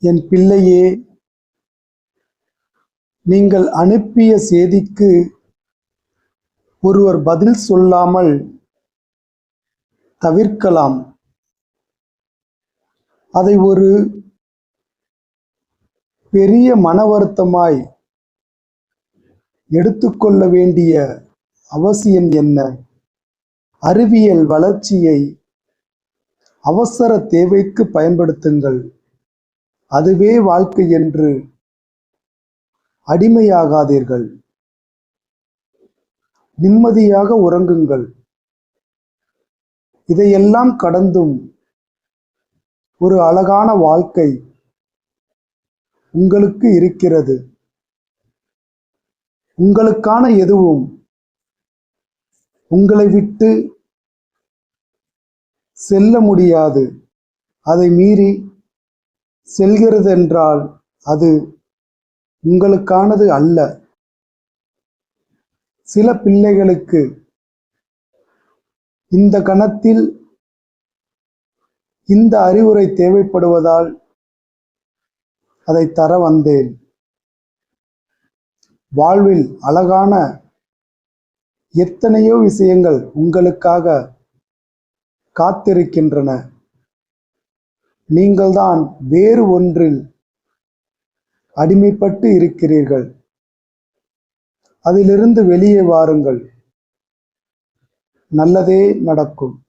என் பிள்ளையே, நீங்கள் அனுப்பிய செய்திக்கு ஒருவர் பதில் சொல்லாமல் தவிர்க்கலாம். அதை ஒரு பெரிய மன வருத்தமாய் எடுத்துக்கொள்ள வேண்டிய அவசியம் என்ன? அறிவியல் வளர்ச்சியை அவசர தேவைக்கு பயன்படுத்துங்கள். அதுவே வாழ்க்கை என்று அடிமையாகாதீர்கள். நிம்மதியாக உறங்குங்கள். இதையெல்லாம் கடந்தும் ஒரு அழகான வாழ்க்கை உங்களுக்கு இருக்கிறது. உங்களுக்கான எதுவும் உங்களை விட்டு செல்ல முடியாது. அதை மீறி செல்கிறதென்றால் அது உங்களுக்கானது அல்ல. சில பிள்ளைகளுக்கு இந்த கணத்தில் இந்த அறிவுரை தேவைப்படுவதால் அதை தர வந்தேன். வாழ்வில் அழகான எத்தனையோ விஷயங்கள் உங்களுக்காக காத்திருக்கின்றன. நீங்கள்தான் வேறு ஒன்றில் அடிமைப்பட்டு இருக்கிறீர்கள். அதிலிருந்து வெளியே வாருங்கள். நல்லதே நடக்கும்.